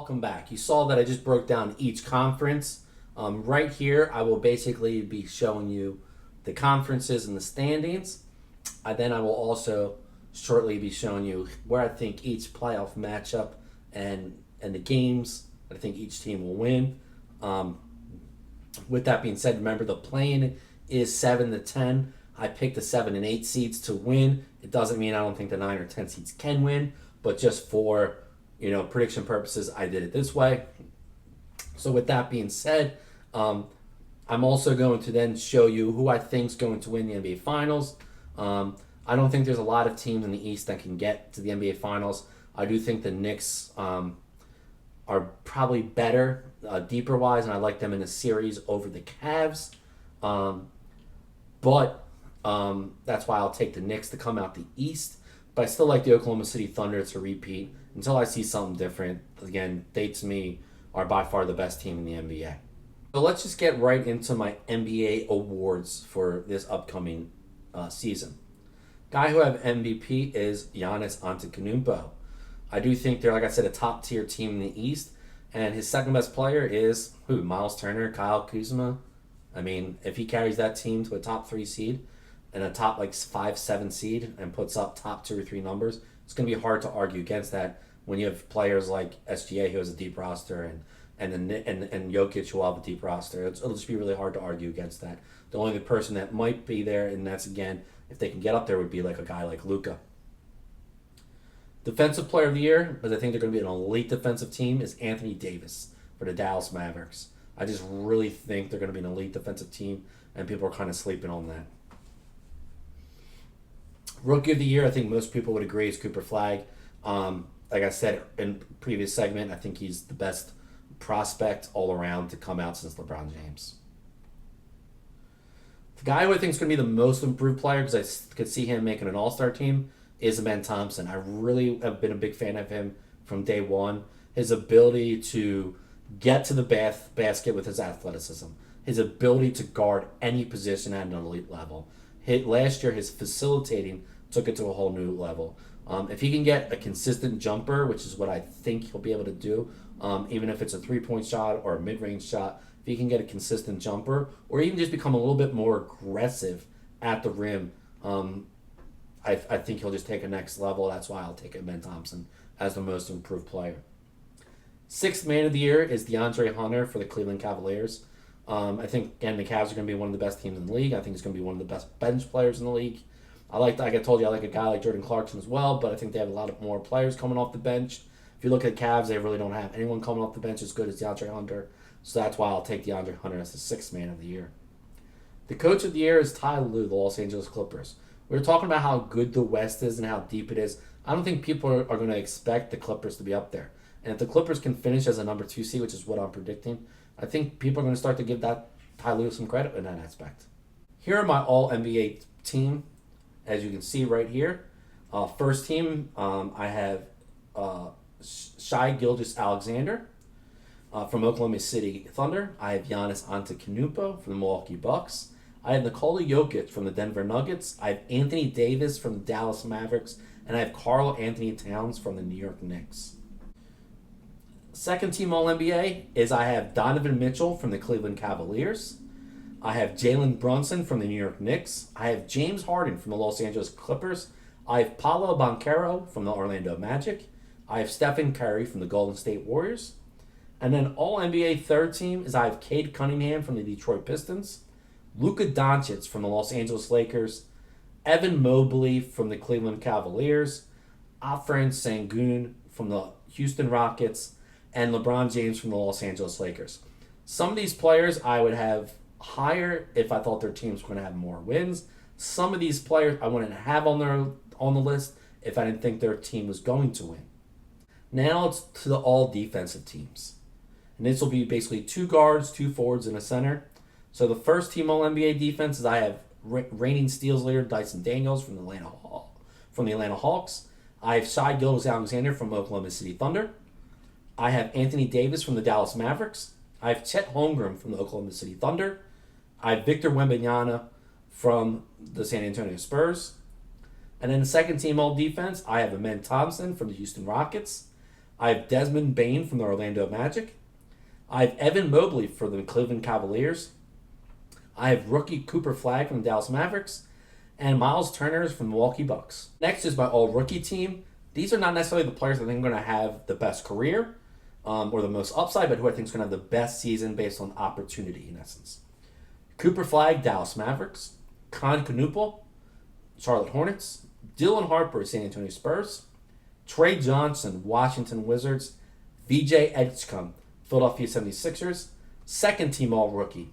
welcome back. You saw that I just broke down each conference. Right here, I will basically be showing you the conferences and the standings. Then I will also shortly be showing you where I think each playoff matchup and the games that I think each team will win. With that being said, remember the play-in is 7 to 10. I picked the 7 and 8 seeds to win. It doesn't mean I don't think the 9 or 10 seeds can win, but just for prediction purposes, I did it this way. So with that being said, I'm also going to then show you who I think is going to win the NBA Finals. I don't think there's a lot of teams in the East that can get to the NBA Finals. I do think the Knicks are probably better deeper wise, and I like them in a series over the Cavs. But that's why I'll take the Knicks to come out the East. But I still like the Oklahoma City Thunder to repeat until I see something different. Again, they to me are by far the best team in the NBA. So let's just get right into my NBA awards for this upcoming season. Guy who have MVP is Giannis Antetokounmpo. I do think they're, like I said, a top tier team in the East, and his second best player is who? Miles Turner, Kyle Kuzma. I mean, if he carries that team to a top 3 seed and a top 5-7 seed and puts up top 2 or 3 numbers, it's going to be hard to argue against that when you have players like SGA who has a deep roster and Jokic who will have a deep roster. It'll just be really hard to argue against that. The only person that might be there, and that's again if they can get up there, would be like a guy like Luka. Defensive Player of the Year, because I think they're going to be an elite defensive team, is Anthony Davis for the Dallas Mavericks. I just really think they're going to be an elite defensive team, and people are kind of sleeping on that. Rookie of the Year, I think most people would agree, is Cooper Flag. Like I said in previous segment, I think he's the best prospect all around to come out since LeBron James. The guy who I think is going to be the most improved player, because I could see him making an all-star team, is Amen Thompson. I really have been a big fan of him from day one. His ability to get to the basket with his athleticism, his ability to guard any position at an elite level. Last year, his facilitating took it to a whole new level. If he can get a consistent jumper, which is what I think he'll be able to do, even if it's a three-point shot or a mid-range shot, if he can get a consistent jumper, or even just become a little bit more aggressive at the rim, I think he'll just take a next level. That's why I'll take Amen Thompson as the most improved player. Sixth Man of the Year is DeAndre Hunter for the Cleveland Cavaliers. I think, again, the Cavs are going to be one of the best teams in the league. I think he's going to be one of the best bench players in the league. Like I told you, I like a guy like Jordan Clarkson as well, but I think they have a lot of more players coming off the bench. If you look at Cavs, they really don't have anyone coming off the bench as good as DeAndre Hunter. So that's why I'll take DeAndre Hunter as the sixth Man of the year. The Coach of the Year is Ty Lue, the Los Angeles Clippers. We were talking about how good the West is and how deep it is. I don't think people are going to expect the Clippers to be up there. And if the Clippers can finish as a number 2 seed, which is what I'm predicting, I think people are going to start to give that Ty Lue some credit in that aspect. Here are my All-NBA team, as you can see right here. First team, I have Shai Gilgeous-Alexander from Oklahoma City Thunder. I have Giannis Antetokounmpo from the Milwaukee Bucks. I have Nikola Jokic from the Denver Nuggets. I have Anthony Davis from the Dallas Mavericks. And I have Karl Anthony Towns from the New York Knicks. Second team All-NBA is I have Donovan Mitchell from the Cleveland Cavaliers. I have Jalen Brunson from the New York Knicks. I have James Harden from the Los Angeles Clippers. I have Paolo Banchero from the Orlando Magic. I have Stephen Curry from the Golden State Warriors. And then All-NBA third team is I have Cade Cunningham from the Detroit Pistons. Luka Doncic from the Los Angeles Lakers. Evan Mobley from the Cleveland Cavaliers. Afren Sengun from the Houston Rockets. And LeBron James from the Los Angeles Lakers. Some of these players I would have higher if I thought their teams were going to have more wins. Some of these players I wouldn't have on the list if I didn't think their team was going to win. Now it's to the all defensive teams. And this will be basically 2 guards, 2 forwards, and a center. So the first team All-NBA defense is I have reigning steals leader Dyson Daniels from the Atlanta Hawks. I have Shai Gilgeous-Alexander from Oklahoma City Thunder. I have Anthony Davis from the Dallas Mavericks. I have Chet Holmgren from the Oklahoma City Thunder. I have Victor Wembanyama from the San Antonio Spurs. And then the second team all defense, I have Amen Thompson from the Houston Rockets. I have Desmond Bain from the Orlando Magic. I have Evan Mobley for the Cleveland Cavaliers. I have rookie Cooper Flagg from the Dallas Mavericks. And Miles Turner is from the Milwaukee Bucks. Next is my all-rookie team. These are not necessarily the players I think are going to have the best career or the most upside, but who I think is going to have the best season based on opportunity, in essence. Cooper Flagg, Dallas Mavericks. Con Knuppel, Charlotte Hornets. Dylan Harper, San Antonio Spurs. Trey Johnson, Washington Wizards. VJ Edgecombe, Philadelphia 76ers. Second team all-rookie.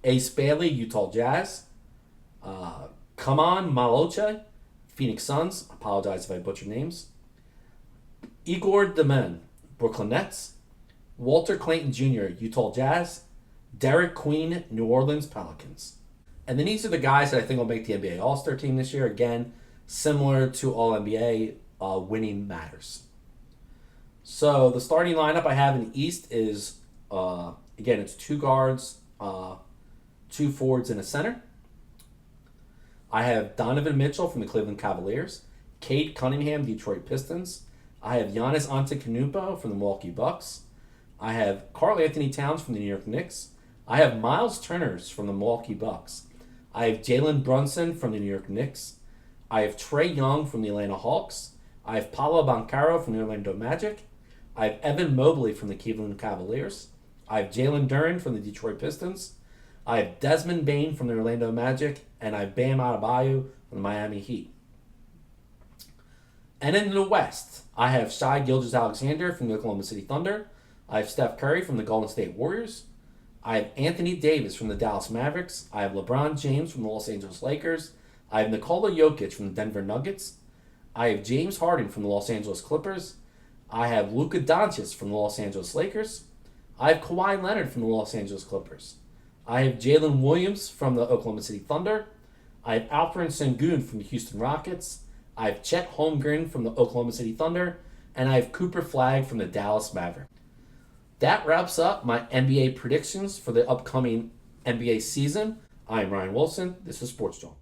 Ace Bailey, Utah Jazz. Kaman Maloche, Phoenix Suns. Apologize if I butcher names. Igor Demen, Brooklyn Nets. Walter Clayton Jr., Utah Jazz. Derek Queen, New Orleans Pelicans. And then these are the guys that I think will make the NBA All-Star team this year. Again, similar to All-NBA, winning matters. So the starting lineup I have in the East is, again, it's 2 guards, 2 forwards, and a center. I have Donovan Mitchell from the Cleveland Cavaliers, Cade Cunningham, Detroit Pistons. I have Giannis Antetokounmpo from the Milwaukee Bucks. I have Karl Anthony Towns from the New York Knicks. I have Miles Turner from the Milwaukee Bucks. I have Jalen Brunson from the New York Knicks. I have Trae Young from the Atlanta Hawks. I have Paolo Banchero from the Orlando Magic. I have Evan Mobley from the Cleveland Cavaliers. I have Jalen Duren from the Detroit Pistons. I have Desmond Bain from the Orlando Magic. And I have Bam Adebayo from the Miami Heat. And in the West, I have Shai Gilgeous-Alexander from the Oklahoma City Thunder. I have Steph Curry from the Golden State Warriors. I have Anthony Davis from the Dallas Mavericks. I have LeBron James from the Los Angeles Lakers. I have Nikola Jokic from the Denver Nuggets. I have James Harden from the Los Angeles Clippers. I have Luka Doncic from the Los Angeles Lakers. I have Kawhi Leonard from the Los Angeles Clippers. I have Jalen Williams from the Oklahoma City Thunder. I have Alperen Sengun from the Houston Rockets. I have Chet Holmgren from the Oklahoma City Thunder. And I have Cooper Flagg from the Dallas Mavericks. That wraps up my NBA predictions for the upcoming NBA season. I'm Ryan Wilson. This is Sports Jawn.